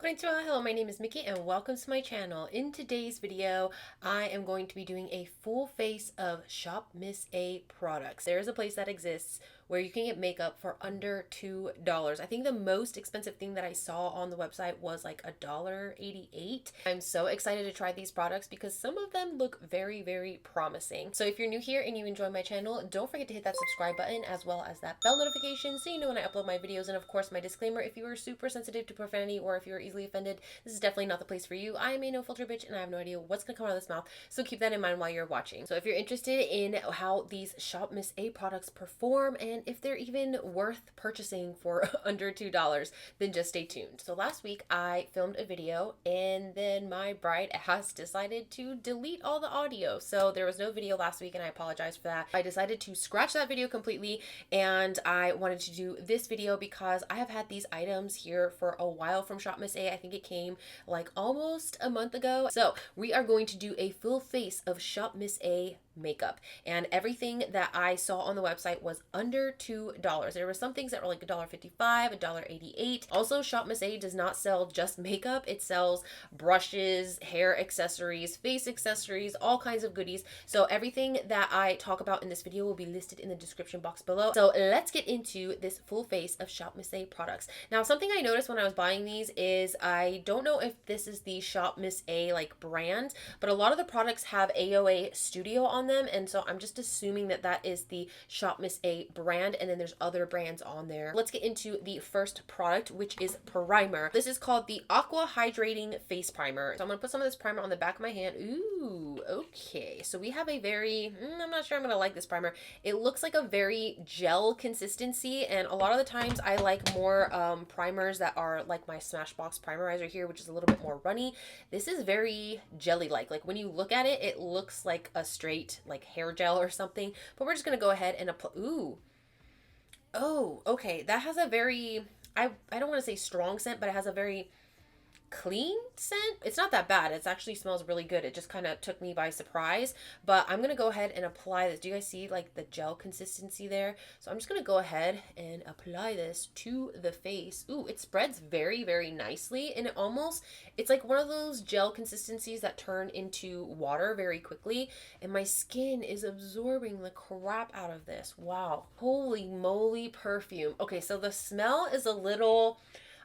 Konnichiwa, hello, my name is Mickey and welcome to my channel. In today's video, I am going to be doing a full face of Shop Miss A products. There is a place that exists where you can get makeup for under $2. I think the most expensive thing that I saw on the website was like $1.88. I'm so excited to try these products because some of them look very, very promising. So if you're new here and you enjoy my channel, don't forget to hit that subscribe button as well as that bell notification so you know when I upload my videos. And of course, my disclaimer, if you are super sensitive to profanity or if you're easily offended, this is definitely not the place for you. I am a no filter bitch and I have no idea what's gonna come out of this mouth, so keep that in mind while you're watching. So if you're interested in how these Shop Miss A products perform and if they're even worth purchasing for under $2, then just stay tuned. So last week I filmed a video and then my bright ass decided to delete all the audio. So there was no video last week and I apologize for that. I decided to scratch that video completely and I wanted to do this video because I have had these items here for a while from Shop Miss A. I think it came like almost a month ago. So we are going to do a full face of Shop Miss A makeup, and everything that I saw on the website was under $2. There were some things that were like $1.55, $1.88. Also, Shop Miss A does not sell just makeup. It sells brushes, hair accessories, face accessories, all kinds of goodies. So everything that I talk about in this video will be listed in the description box below. So let's get into this full face of Shop Miss A products. Now, something I noticed when I was buying these is I don't know if this is the Shop Miss A like brand, but a lot of the products have AOA Studio on them, and so I'm just assuming that that is the Shop Miss A brand, and then there's other brands on there. Let's get into the first product, which is primer. This is called the Aqua Hydrating Face Primer. So I'm gonna put some of this primer on the back of my hand. Ooh, okay. So we have a very, I'm not sure I'm gonna like this primer. It looks like a very gel consistency, and a lot of the times I like more primers that are like my Smashbox primerizer here, which is a little bit more runny. This is very jelly-like. Like when you look at it, it looks like a straight like hair gel or something, but we're just gonna go ahead and apply. Ooh, oh, okay, that has a very, I don't want to say strong scent, but it has a very clean scent. It's not that bad. It actually smells really good. It just kind of took me by surprise, but I'm gonna go ahead and apply this. Do you guys see like the gel consistency there? So I'm just gonna go ahead and apply this to the face. Ooh, it spreads very, very nicely, and it's like one of those gel consistencies that turn into water very quickly, and my skin is absorbing the crap out of this. Wow, holy moly perfume. Okay, so the smell is a little,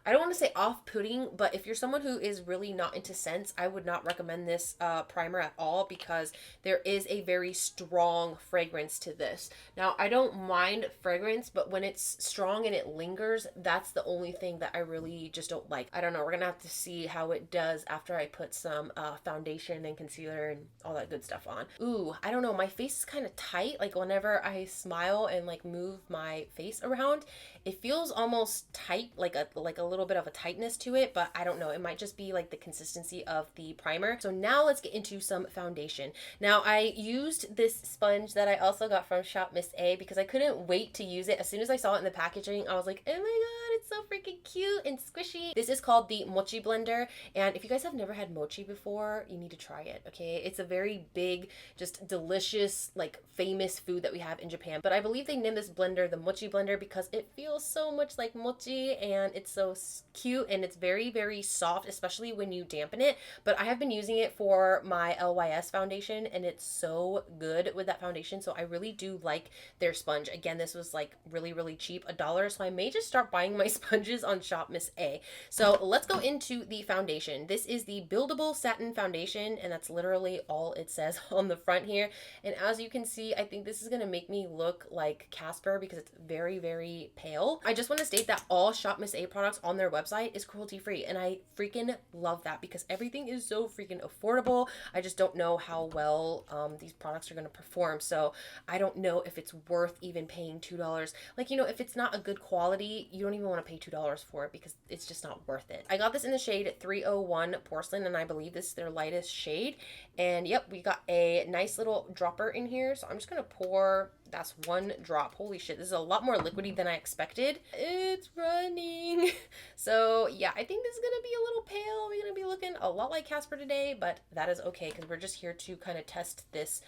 I don't want to say off-putting, but if you're someone who is really not into scents, I would not recommend this primer at all because there is a very strong fragrance to this. Now, I don't mind fragrance, but when it's strong and it lingers, that's the only thing that I really just don't like. I don't know. We're going to have to see how it does after I put some foundation and concealer and all that good stuff on. Ooh, I don't know. My face is kind of tight. Like whenever I smile and like move my face around, it feels almost tight, like a little bit of a tightness to it, but I don't know. It might just be like the consistency of the primer. So now let's get into some foundation. Now I used this sponge that I also got from Shop Miss A because I couldn't wait to use it. As soon as I saw it in the packaging, I was like, oh my god, it's so freaking cute and squishy. This is called the Mochi Blender, and if you guys have never had mochi before, you need to try it, okay? It's a very big, just delicious, like famous food that we have in Japan, but I believe they named this blender the Mochi Blender because it feels so much like mochi and it's so cute and it's very, very soft, especially when you dampen it. But I have been using it for my LYS foundation and it's so good with that foundation, so I really do like their sponge. Again, this was like really, really cheap, $1, so I may just start buying my sponges on Shop Miss A. So let's go into the foundation. This is the Buildable Satin Foundation, and that's literally all it says on the front here. And as you can see, I think this is gonna make me look like Casper because it's very, very pale. I just want to state that all Shop Miss A products on their website is cruelty free, and I freaking love that because everything is so freaking affordable. I just don't know how well these products are going to perform, so I don't know if it's worth even paying $2. Like, you know, if it's not a good quality, you don't even want to pay $2 for it because it's just not worth it. I got this in the shade 301 Porcelain, and I believe this is their lightest shade. And yep, we got a nice little dropper in here, so I'm just going to pour That's one drop. Holy shit, this is a lot more liquidy than I expected. It's running. So yeah, I think this is gonna be a little pale. We're gonna be looking a lot like Casper today, but that is okay because we're just here to kind of test this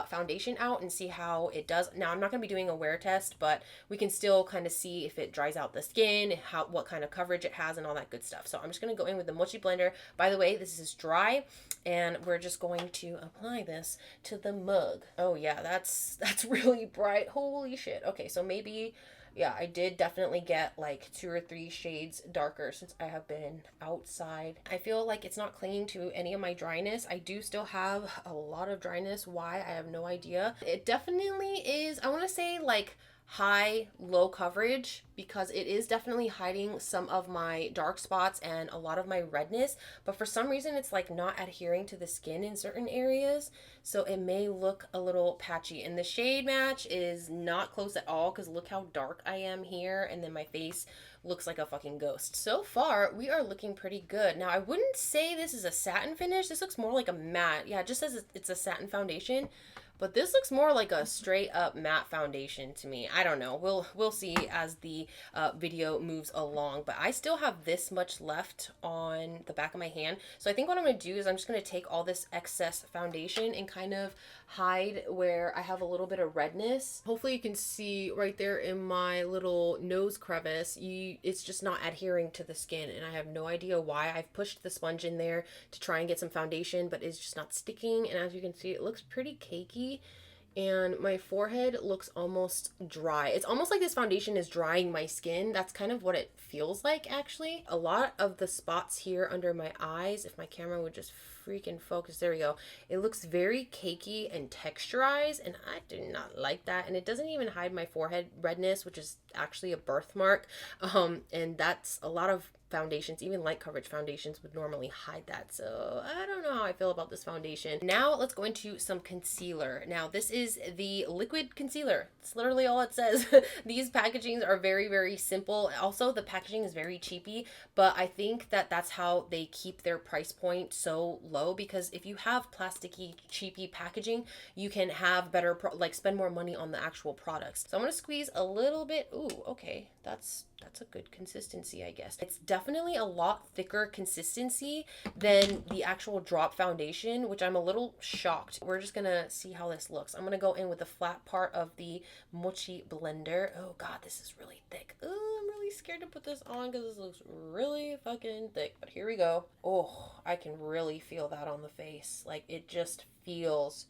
foundation out and see how it does. Now, I'm not gonna be doing a wear test, but we can still kind of see if it dries out the skin, what kind of coverage it has, and all that good stuff. So I'm just gonna go in with the Mochi blender. By the way, this is dry, and we're just going to apply this to the mug. Oh yeah, that's really bright. Holy shit. Okay, so maybe, yeah, I did definitely get like 2 or 3 shades darker since I have been outside. I feel like it's not clinging to any of my dryness. I do still have a lot of dryness. Why? I have no idea. It definitely is, I want to say like high low coverage because it is definitely hiding some of my dark spots and a lot of my redness, but for some reason it's like not adhering to the skin in certain areas, so it may look a little patchy. And the shade match is not close at all because look how dark I am here, and then my face looks like a fucking ghost. So far we are looking pretty good. Now I wouldn't say this is a satin finish. This looks more like a matte. Yeah, it just says it's a satin foundation, but this looks more like a straight up matte foundation to me. I don't know. We'll see as the video moves along. But I still have this much left on the back of my hand. So I think what I'm going to do is I'm just going to take all this excess foundation and kind of hide where I have a little bit of redness. Hopefully you can see right there in my little nose crevice, it's just not adhering to the skin. And I have no idea why. I've pushed the sponge in there to try and get some foundation, but it's just not sticking. And as you can see, it looks pretty cakey. And my forehead looks almost dry. It's almost like this foundation is drying my skin. That's kind of what it feels like, actually. A lot of the spots here under my eyes, if my camera would just freaking focus, there we go. It looks very cakey and texturized, and I do not like that. And it doesn't even hide my forehead redness, which is actually a birthmark. And that's a lot of foundations, even light coverage foundations, would normally hide that. So I don't know how I feel about this foundation. Now let's go into some concealer. Now this is the liquid concealer. It's literally all it says. These packagings are very, very simple. Also, the packaging is very cheapy, but I think that that's how they keep their price point so low, because if you have plasticky, cheapy packaging, you can have better, spend more money on the actual products. So I'm gonna squeeze a little bit. Ooh, okay, that's a good consistency, I guess. It's definitely a lot thicker consistency than the actual drop foundation, which I'm a little shocked. We're just gonna see how this looks. I'm gonna go in with the flat part of the Mochi blender. Oh god, this is really thick. Oh, I'm really scared to put this on because this looks really fucking thick, but here we go. Oh, I can really feel that on the face. Like, it just feels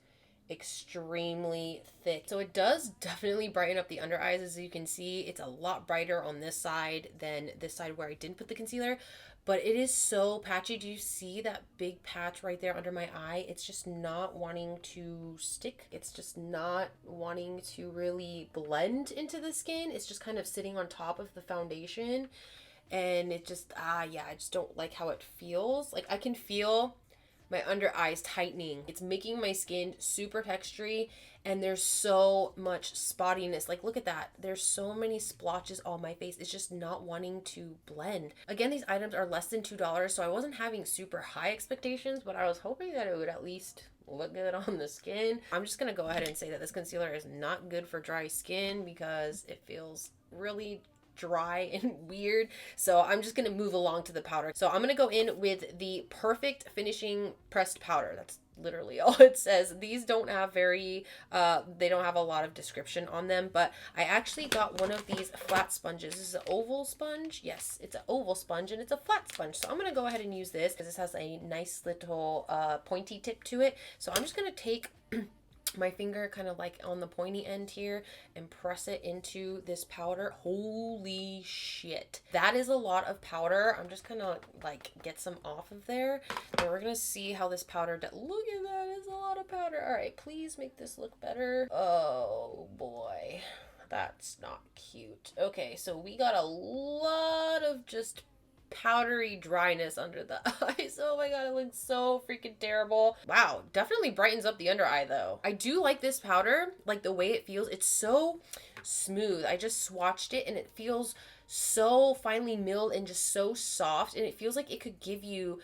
extremely thick. So it does definitely brighten up the under eyes. As you can see, it's a lot brighter on this side than this side where I didn't put the concealer, but it is so patchy. Do you see that big patch right there under my eye? It's just not wanting to stick. It's just not wanting to really blend into the skin. It's just kind of sitting on top of the foundation, and it just, yeah, I just don't like how it feels. Like, I can feel my under eyes tightening. It's making my skin super textury, and there's so much spottiness. Like, look at that. There's so many splotches on my face. It's just not wanting to blend. Again, these items are less than $2, so I wasn't having super high expectations, but I was hoping that it would at least look good on the skin. I'm just gonna go ahead and say that this concealer is not good for dry skin because it feels really dry and weird. So I'm just gonna move along to the powder. So I'm gonna go in with the Perfect Finishing Pressed Powder. That's literally all it says. These don't have they don't have a lot of description on them, but I actually got one of these flat sponges. This is an oval sponge. Yes, it's an oval sponge, and it's a flat sponge. So I'm gonna go ahead and use this because this has a nice little pointy tip to it. So I'm just gonna take my finger kind of like on the pointy end here and press it into this powder. Holy shit, that is a lot of powder. I'm just gonna like get some off of there, and we're gonna see how this powder look at that, it's a lot of powder. All right, please make this look better. Oh boy, that's not cute. Okay, so we got a lot of just powdery dryness under the eyes. Oh my god, it looks so freaking terrible. Wow, definitely brightens up the under eye though. I do like this powder, like the way it feels. It's so smooth. I just swatched it and it feels so finely milled and just so soft, and it feels like it could give you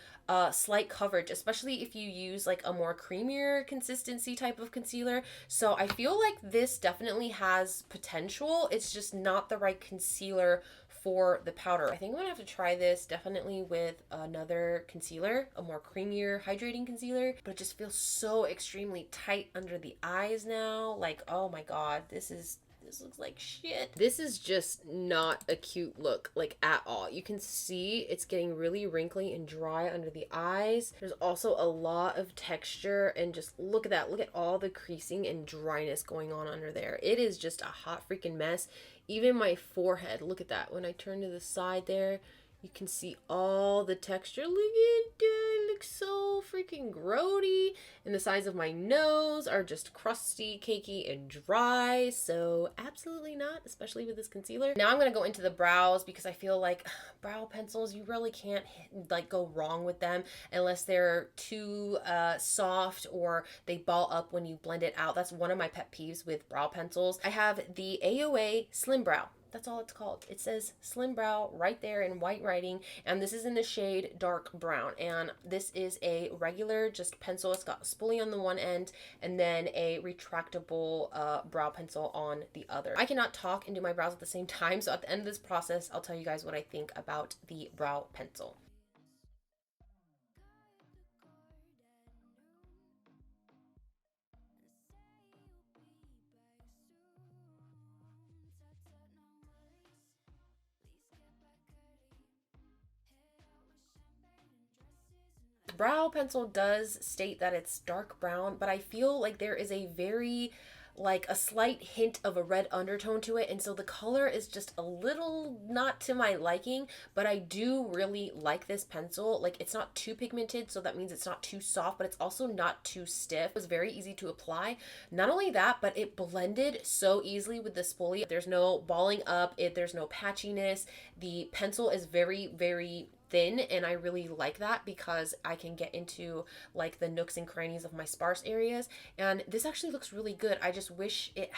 slight coverage, especially if you use like a more creamier consistency type of concealer. So I feel like this definitely has potential. It's just not the right concealer for the powder. I think I'm gonna have to try this definitely with another concealer, a more creamier hydrating concealer, but it just feels so extremely tight under the eyes now. Like, oh my god, this looks like shit. This is just not a cute look, like, at all. You can see it's getting really wrinkly and dry under the eyes. There's also a lot of texture, and just look at that. Look at all the creasing and dryness going on under there. It is just a hot freaking mess. Even my forehead, look at that. When I turn to the side there, you can see all the texture. Look at that. It looks so freaking grody. And the sides of my nose are just crusty, cakey, and dry. So absolutely not, especially with this concealer. Now I'm going to go into the brows, because I feel like brow pencils, you really can't like go wrong with them unless they're too soft or they ball up when you blend it out. That's one of my pet peeves with brow pencils. I have the AOA Slim Brow. That's all it's called. It says Slim Brow right there in white writing, and this is in the shade dark brown. And this is a regular just pencil. It's got a spoolie on the one end and then a retractable brow pencil on the other. I cannot talk and do my brows at the same time, so at the end of this process, I'll tell you guys what I think about the brow pencil. Brow pencil does state that it's dark brown, but I feel like there is a very, like, a slight hint of a red undertone to it, and so the color is just a little not to my liking. But I do really like this pencil. Like, it's not too pigmented, so that means it's not too soft, but it's also not too stiff. It was very easy to apply. Not only that, but it blended so easily with the spoolie. There's no balling up, there's no patchiness. The pencil is very, very thin, and I really like that because I can get into like the nooks and crannies of my sparse areas. And this actually looks really good. I just wish it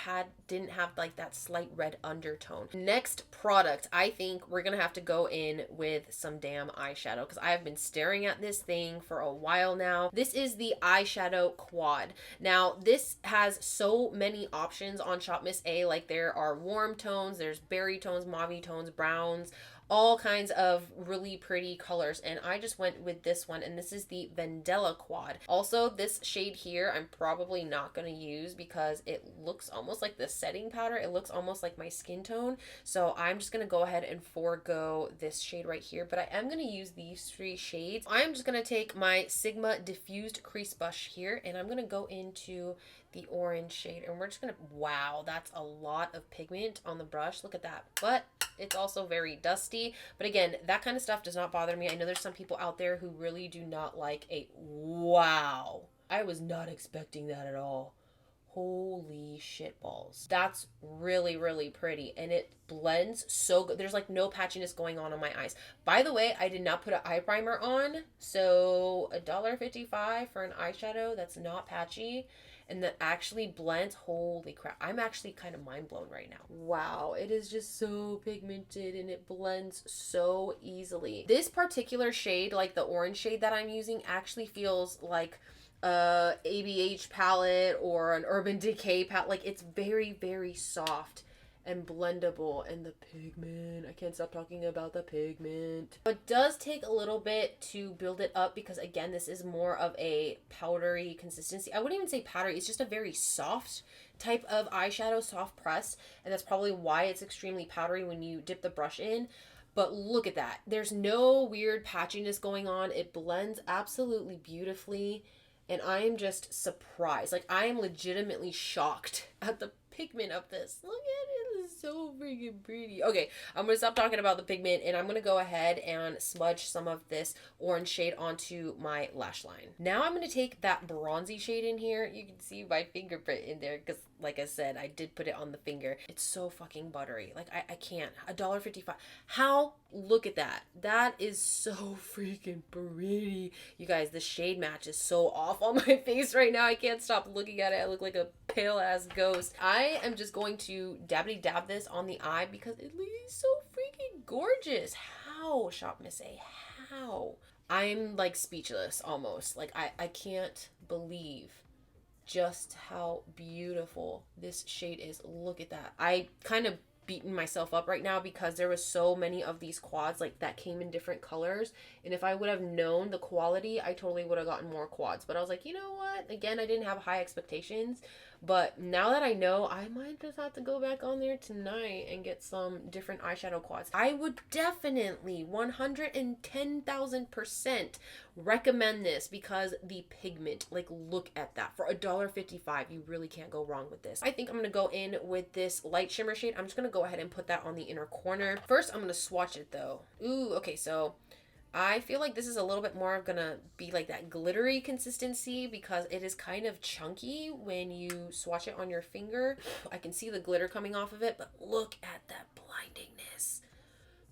didn't have like that slight red undertone. Next product, I think we're gonna have to go in with some damn eyeshadow, because I have been staring at this thing for a while now. This is the eyeshadow quad. Now this has so many options on Shop Miss A. Like, there are warm tones, there's berry tones, mauve tones, browns, all kinds of really pretty colors, and I just went with this one, and this is the Vendella quad. Also, this shade here I'm probably not going to use because it looks almost like the setting powder. It looks almost like my skin tone, so I'm just going to go ahead and forego this shade right here, but I am going to use these three shades. I'm just going to take my Sigma diffused crease brush here, and I'm going to go into the orange shade, and we're just gonna, wow, that's a lot of pigment on the brush. Look at that. But it's also very dusty. But again, that kind of stuff does not bother me. I know there's some people out there who really do not like a, wow, I was not expecting that at all. Holy shit balls. That's really, really pretty, and it blends so good. There's like no patchiness going on my eyes. By the way, I did not put an eye primer on, so $1.55 for an eyeshadow that's not patchy and that actually blends. Holy crap. I'm actually kind of mind blown right now. Wow, it is just so pigmented and it blends so easily. This particular shade, like the orange shade that I'm using, actually feels like ABH palette or an Urban Decay palette. Like, it's very, very soft and blendable, and the pigment, I can't stop talking about the pigment. It does take a little bit to build it up because, again, this is more of a powdery consistency. I wouldn't even say powdery, it's just a very soft type of eyeshadow, soft press, and that's probably why it's extremely powdery when you dip the brush in. But look at that. There's no weird patchiness going on. It blends absolutely beautifully, and I am just surprised. Like, I am legitimately shocked at the pigment of this. Look at it. It's so freaking pretty. Okay, I'm gonna stop talking about the pigment and I'm gonna go ahead and smudge some of this orange shade onto my lash line. Now I'm gonna take that bronzy shade in here. You can see my fingerprint in there because, like I said, I did put it on the finger. It's so fucking buttery. Like, I can't. $1.55. How? Look at that. That is so freaking pretty. You guys, the shade match is so off on my face right now. I can't stop looking at it. I look like a pale ass ghost. I am just going to dabbity dab this on the eye because it is so freaking gorgeous. How, Shop Miss A? How? I'm like speechless almost. Like, I can't believe just how beautiful this shade is. Look at that. I kind of beaten myself up right now because there was so many of these quads like that came in different colors, and if I would have known the quality, I totally would have gotten more quads. But I was like, you know what, again, I didn't have high expectations, but now that I know, I might just have to go back on there tonight and get some different eyeshadow quads. I would definitely 110,000% recommend this because the pigment, like, look at that. For $1.55, you really can't go wrong with this. I think I'm gonna go in with this light shimmer shade. I'm just gonna go ahead and put that on the inner corner. First, I'm gonna swatch it though. Ooh, okay, so I feel like this is a little bit more gonna be like that glittery consistency because it is kind of chunky when you swatch it on your finger. I can see the glitter coming off of it, but look at that blindingness.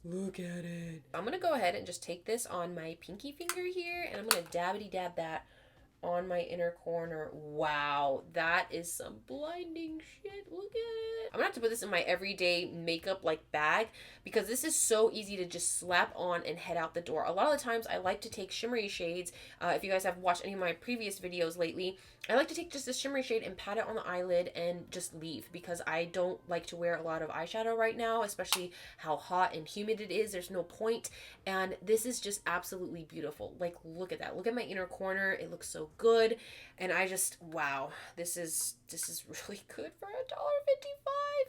Look at it. I'm gonna go ahead and just take this on my pinky finger here and I'm gonna dabbity dab that on my inner corner. Wow, that is some blinding shit. Look at it. I'm gonna have to put this in my everyday makeup like bag because this is so easy to just slap on and head out the door. A lot of the times I like to take shimmery shades. If you guys have watched any of my previous videos lately, I like to take just a shimmery shade and pat it on the eyelid and just leave because I don't like to wear a lot of eyeshadow right now, especially how hot and humid it is. There's no point. And this is just absolutely beautiful. Like, look at that. Look at my inner corner. It looks so good. And I just, wow, this is really good for $1.55.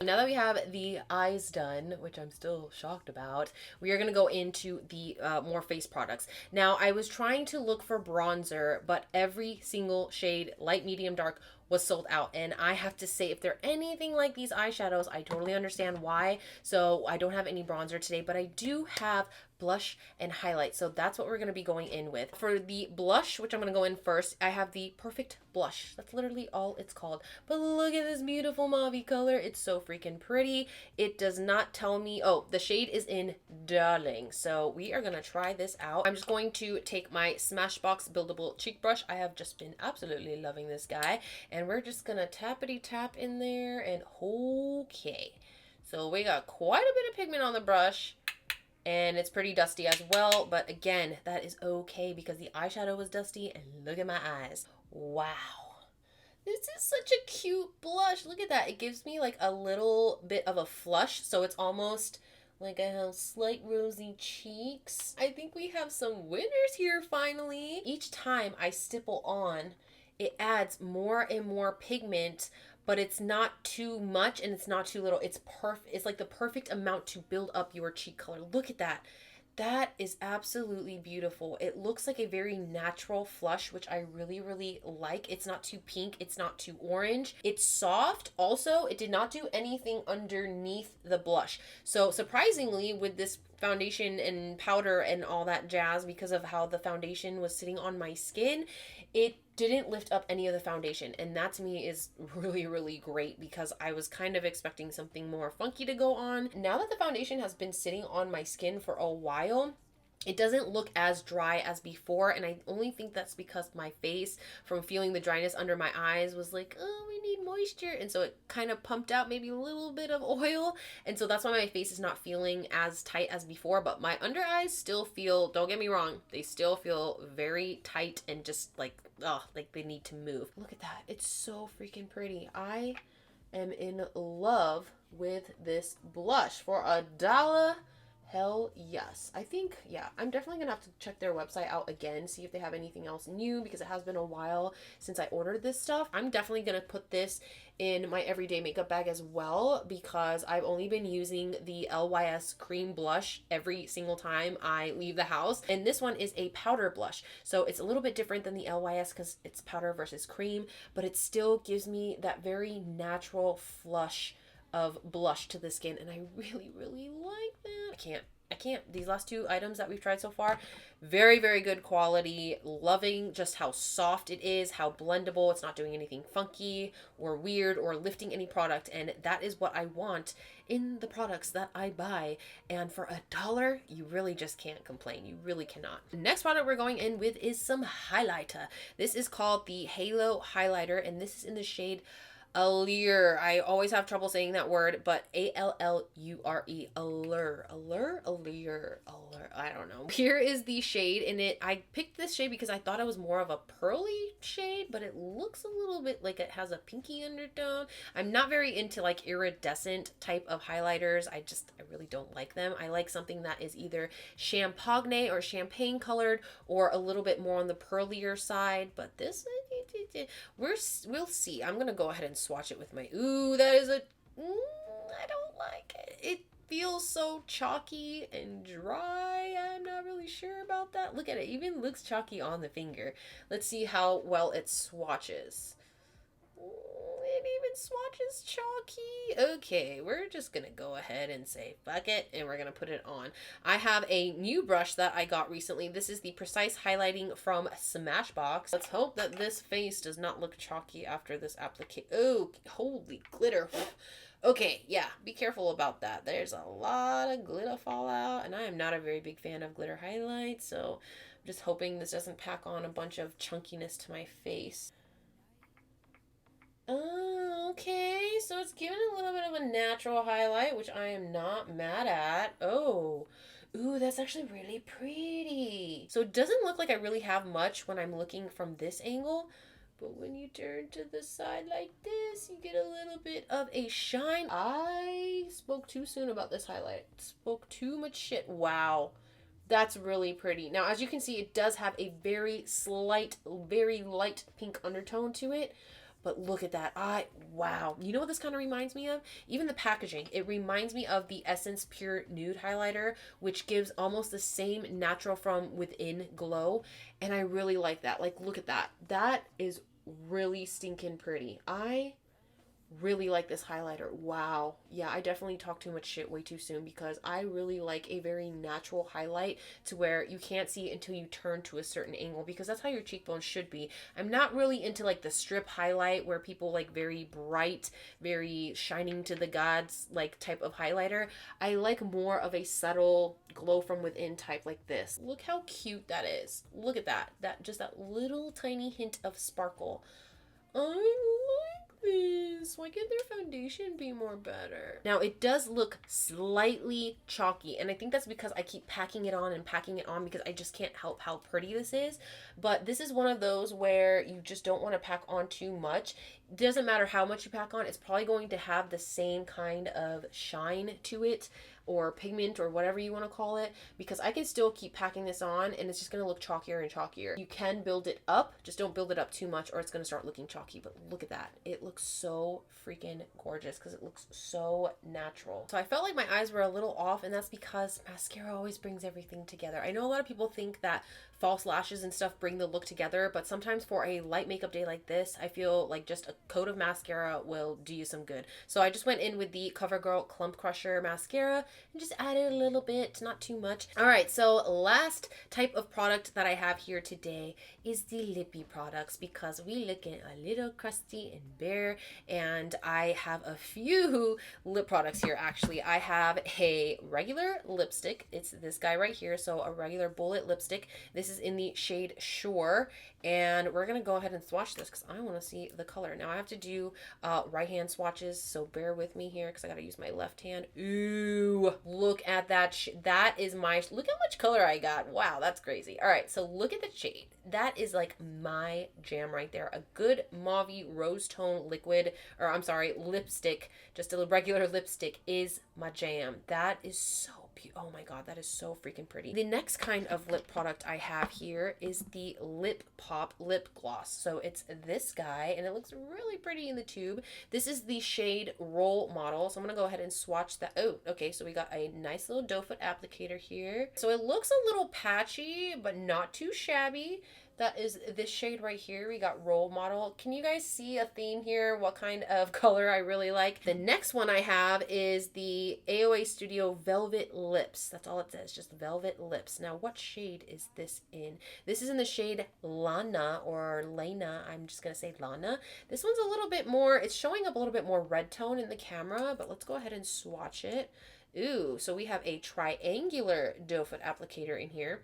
Now that we have the eyes done, which I'm still shocked about, we are going to go into the more face products. Now, I was trying to look for bronzer, but every single shade, light, medium, dark, was sold out. And I have to say, if they're anything like these eyeshadows, I totally understand why. So I don't have any bronzer today, but I do have blush and highlight. So that's what we're going to be going in with. For the blush, which I'm going to go in first, I have the Perfect Blush. That's literally all it's called. But look at this beautiful mauve color. It's so freaking pretty. It does not tell me, oh, the shade is in Darling. So we are going to try this out. I'm just going to take my Smashbox Buildable Cheek Brush. I have just been absolutely loving this guy. And we're just going to tappity tap in there and okay. So we got quite a bit of pigment on the brush. And it's pretty dusty as well, but again, that is okay because the eyeshadow was dusty, and look at my eyes. Wow. This is such a cute blush. Look at that. It gives me like a little bit of a flush, so it's almost like I have slight rosy cheeks. I think we have some winners here finally. Each time I stipple on, it adds more and more pigment, but it's not too much and it's not too little. It's perfect. It's like the perfect amount to build up your cheek color. Look at that. That is absolutely beautiful. It looks like a very natural flush, which I really, really like. It's not too pink. It's not too orange. It's soft. Also, it did not do anything underneath the blush. So surprisingly, with this foundation and powder and all that jazz, because of how the foundation was sitting on my skin, it didn't lift up any of the foundation, and that to me is really, really great because I was kind of expecting something more funky to go on. Now that the foundation has been sitting on my skin for a while, it doesn't look as dry as before, and I only think that's because my face, from feeling the dryness under my eyes, was like, oh, we need moisture, and so it kind of pumped out maybe a little bit of oil, and so that's why my face is not feeling as tight as before. But my under eyes still feel, don't get me wrong, they still feel very tight and just like, oh, like they need to move. Look at that. It's so freaking pretty. I am in love with this blush for $1. Hell yes. I think, yeah, I'm definitely gonna have to check their website out again, see if they have anything else new, because it has been a while since I ordered this stuff. I'm definitely gonna put this in my everyday makeup bag as well, because I've only been using the LYS cream blush every single time I leave the house, and this one is a powder blush, so it's a little bit different than the LYS because it's powder versus cream, but it still gives me that very natural flush of blush to the skin, and I really, really like that. I can't. These last two items that we've tried so far, very, very good quality. Loving just how soft it is, how blendable. It's not doing anything funky or weird or lifting any product. And that is what I want in the products that I buy. And for $1, you really just can't complain. You really cannot. The next product we're going in with is some highlighter. This is called the Halo Highlighter, and this is in the shade Allure. I always have trouble saying that word, but Allure. Allure. I don't know. Here is the shade in it. I picked this shade because I thought it was more of a pearly shade, but it looks a little bit like it has a pinky undertone. I'm not very into like iridescent type of highlighters. I really don't like them. I like something that is either champagne or champagne colored or a little bit more on the pearlier side, but this we'll see. I'm gonna go ahead and swatch it with my that is I don't like it. It feels so chalky and dry. I'm not really sure about that. Look at it, even looks chalky on the finger. Let's see how well it swatches. It even swatches chalky. Okay, we're just gonna go ahead and say fuck it, and we're gonna put it on. I have a new brush that I got recently. This is the Precise Highlighting from Smashbox. Let's hope that this face does not look chalky after this application. Oh, holy glitter. Okay, yeah, be careful about that. There's a lot of glitter fallout, and I am not a very big fan of glitter highlights, so I'm just hoping this doesn't pack on a bunch of chunkiness to my face. Oh, okay, so it's giving a little bit of a natural highlight, which I am not mad at. Oh, ooh, that's actually really pretty. So it doesn't look like I really have much when I'm looking from this angle, but when you turn to the side like this, you get a little bit of a shine. I spoke too soon about this highlight. Spoke too much shit. Wow. That's really pretty. Now, as you can see, it does have a very slight, very light pink undertone to it. But look at that. Wow. You know what this kind of reminds me of? Even the packaging. It reminds me of the Essence Pure Nude Highlighter, which gives almost the same natural from within glow. And I really like that. Like, look at that. That is really stinking pretty. I really like this highlighter. Wow. Yeah, I definitely talked too much shit way too soon because I really like a very natural highlight to where you can't see it until you turn to a certain angle, because that's how your cheekbones should be. I'm not really into like the strip highlight where people like very bright, very shining to the gods like type of highlighter. I like more of a subtle glow from within type like this. Look how cute that is. Look at that. Just that little tiny hint of sparkle. I like this. Why can't their foundation be more better? Now, it does look slightly chalky, and I think that's because I keep packing it on and packing it on because I just can't help how pretty this is. But this is one of those where you just don't want to pack on too much. It doesn't matter how much you pack on, it's probably going to have the same kind of shine to it or pigment or whatever you want to call it, because I can still keep packing this on and it's just going to look chalkier and chalkier. You can build it up, just don't build it up too much or it's going to start looking chalky. But look at that. It looks so freaking gorgeous because it looks so natural. So I felt like my eyes were a little off, and that's because mascara always brings everything together. I know a lot of people think that false lashes and stuff bring the look together, but sometimes for a light makeup day like this, I feel like just a coat of mascara will do you some good. So I just went in with the CoverGirl Clump Crusher mascara and just added a little bit, not too much. All right, so last type of product that I have here today is the lippy products, because we looking a little crusty and bare, and I have a few lip products here. Actually, I have a regular lipstick. It's this guy right here, so a regular bullet lipstick. This is in the shade Shore, and we're gonna go ahead and swatch this because I want to see the color. Now I have to do right hand swatches, so bear with me here because I gotta use my left hand. Ooh, look at that. That is my, look how much color I got. Wow, that's crazy. All right, so look at the shade. That is like my jam right there. A good mauvey rose tone liquid, or I'm sorry, lipstick, just a regular lipstick is my jam. That is so, oh my god, that is so freaking pretty. The next kind of lip product I have here is the Lip Pop lip gloss. So it's this guy, and it looks really pretty in the tube. This is the shade Role Model. So I'm gonna go ahead and swatch that. Oh, okay, so we got a nice little doe foot applicator here. So it looks a little patchy, but not too shabby. That is this shade right here. We got Role Model. Can you guys see a theme here? What kind of color I really like? The next one I have is the AOA Studio Velvet Lips. That's all it says, just Velvet Lips. Now, what shade is this in? This is in the shade Lana or Lena. I'm just going to say Lana. This one's a little bit more, it's showing up a little bit more red tone in the camera, but let's go ahead and swatch it. Ooh, so we have a triangular doe foot applicator in here.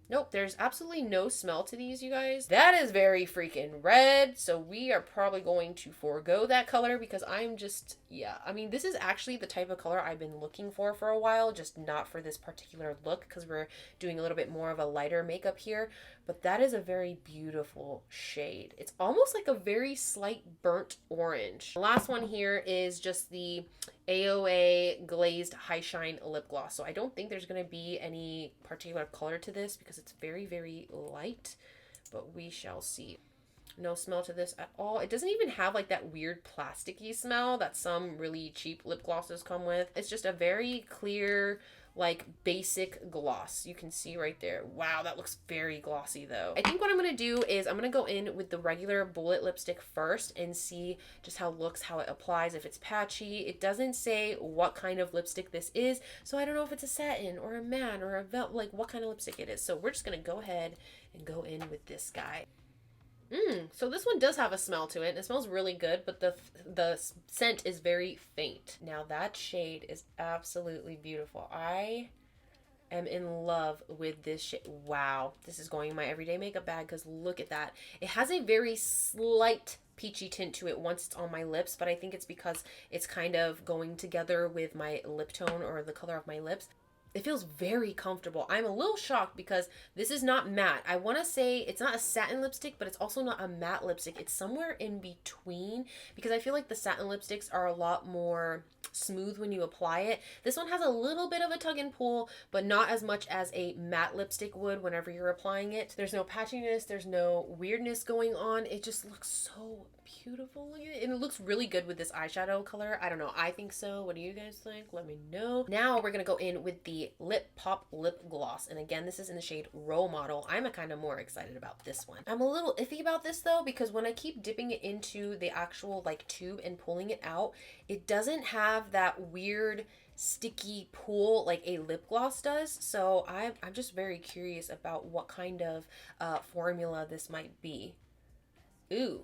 Nope, there's absolutely no smell to these, you guys. That is very freaking red, so we are probably going to forego that color because I'm just, yeah. I mean, this is actually the type of color I've been looking for a while, just not for this particular look because we're doing a little bit more of a lighter makeup here. But that is a very beautiful shade. It's almost like a very slight burnt orange. The last one here is just the AOA Glazed High Shine Lip Gloss. So I don't think there's going to be any particular color to this because it's very, very light. But we shall see. No smell to this at all. It doesn't even have like that weird plasticky smell that some really cheap lip glosses come with. It's just a very clear, like basic gloss. You can see right there. Wow, that looks very glossy though. I think what I'm going to do is I'm going to go in with the regular bullet lipstick first and see just how it looks, how it applies, if it's patchy. It doesn't say what kind of lipstick this is, so I don't know if it's a satin or a matte or a velvet, like what kind of lipstick it is. So we're just going to go ahead and go in with this guy. So this one does have a smell to it, and it smells really good, but the scent is very faint. Now that shade is absolutely beautiful. I am in love with this shade. Wow, this is going in my everyday makeup bag because look at that. It has a very slight peachy tint to it once it's on my lips, but I think it's because it's kind of going together with my lip tone or the color of my lips. It feels very comfortable. I'm a little shocked because this is not matte. I want to say it's not a satin lipstick, but it's also not a matte lipstick. It's somewhere in between because I feel like the satin lipsticks are a lot more smooth when you apply it. This one has a little bit of a tug and pull, but not as much as a matte lipstick would whenever you're applying it. There's no patchiness. There's no weirdness going on. It just looks so beautiful. And it looks really good with this eyeshadow color. I don't know. I think so. What do you guys think? Let me know. Now we're going to go in with the Lip Pop Lip Gloss. And again, this is in the shade Role Model. I'm kind of more excited about this one. I'm a little iffy about this though, because when I keep dipping it into the actual like tube and pulling it out, it doesn't have that weird sticky pull like a lip gloss does. So I'm just very curious about what kind of formula this might be. Ooh.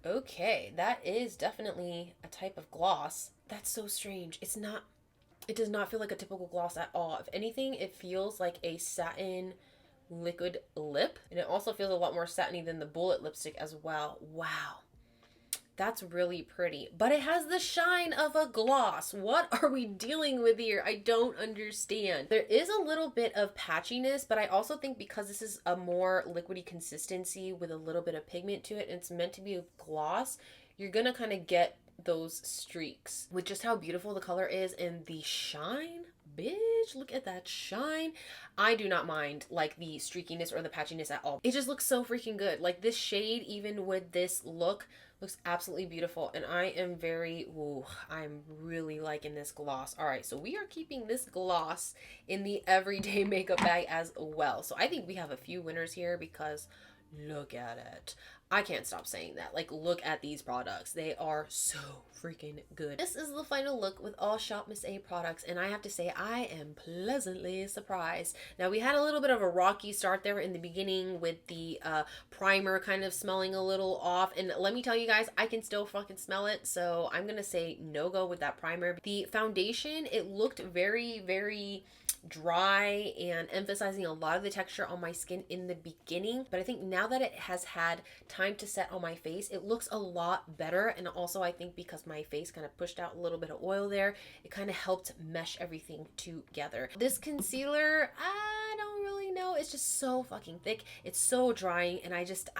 Okay, that is definitely a type of gloss. That's so strange. It does not feel like a typical gloss at all. If anything, it feels like a satin liquid lip. And it also feels a lot more satiny than the bullet lipstick as well. Wow. That's really pretty. But it has the shine of a gloss. What are we dealing with here? I don't understand. There is a little bit of patchiness, but I also think because this is a more liquidy consistency with a little bit of pigment to it, and it's meant to be a gloss, you're gonna kind of get those streaks with just how beautiful the color is and the shine. Bitch, look at that shine. I do not mind like the streakiness or the patchiness at all. It just looks so freaking good. Like this shade, even with this look, looks absolutely beautiful, and I am I'm really liking this gloss. All right, so we are keeping this gloss in the everyday makeup bag as well. So I think we have a few winners here because look at it. I can't stop saying that. Like, look at these products. They are so freaking good. This is the final look with all Shop Miss A products, and I have to say I am pleasantly surprised. Now, we had a little bit of a rocky start there in the beginning with the primer kind of smelling a little off, and let me tell you guys, I can still fucking smell it, so I'm gonna say no go with that primer. The foundation, it looked very, very dry and emphasizing a lot of the texture on my skin in the beginning, but I think now that it has had time to set on my face, it looks a lot better. And also I think because my face kind of pushed out a little bit of oil there, it kind of helped mesh everything together. This concealer, I don't really know, it's just so fucking thick, it's so drying, and I'm just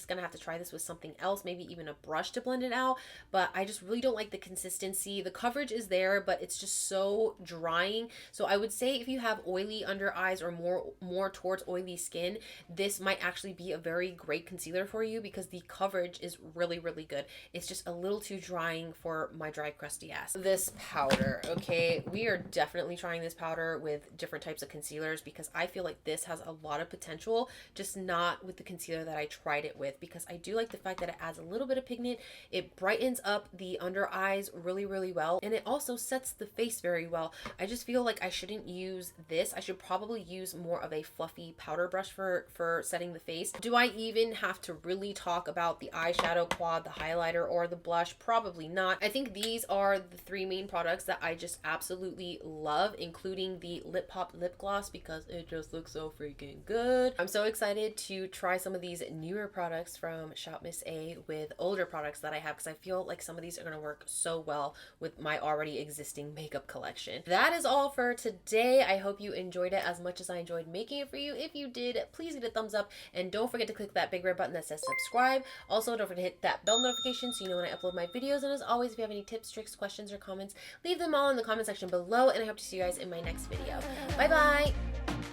gonna have to try this with something else, maybe even a brush to blend it out. But I just really don't like the consistency. The coverage is there, but it's just so drying. So I would say if you have oily under eyes or more towards oily skin, this might actually be a very great concealer for you because the coverage is really, really good. It's just a little too drying for my dry, crusty ass. This powder, okay, we are definitely trying this powder with different types of concealers because because I feel like this has a lot of potential, just not with the concealer that I tried it with, because I do like the fact that it adds a little bit of pigment. It brightens up the under eyes really, really well, and it also sets the face very well. I just feel like I shouldn't use this. I should probably use more of a fluffy powder brush for setting the face. Do I even have to really talk about the eyeshadow quad, the highlighter, or the blush? Probably not. I think these are the three main products that I just absolutely love, including the Lip Pop lip gloss because it just looks so freaking good. I'm so excited to try some of these newer products from Shop Miss A with older products that I have, because I feel like some of these are going to work so well with my already existing makeup collection. That is all for today. I hope you enjoyed it as much as I enjoyed making it for you. If you did, please give it a thumbs up, and don't forget to click that big red button that says subscribe. Also, don't forget to hit that bell notification so you know when I upload my videos. And as always, if you have any tips, tricks, questions, or comments, leave them all in the comment section below, and I hope to see you guys in my next video. Bye bye.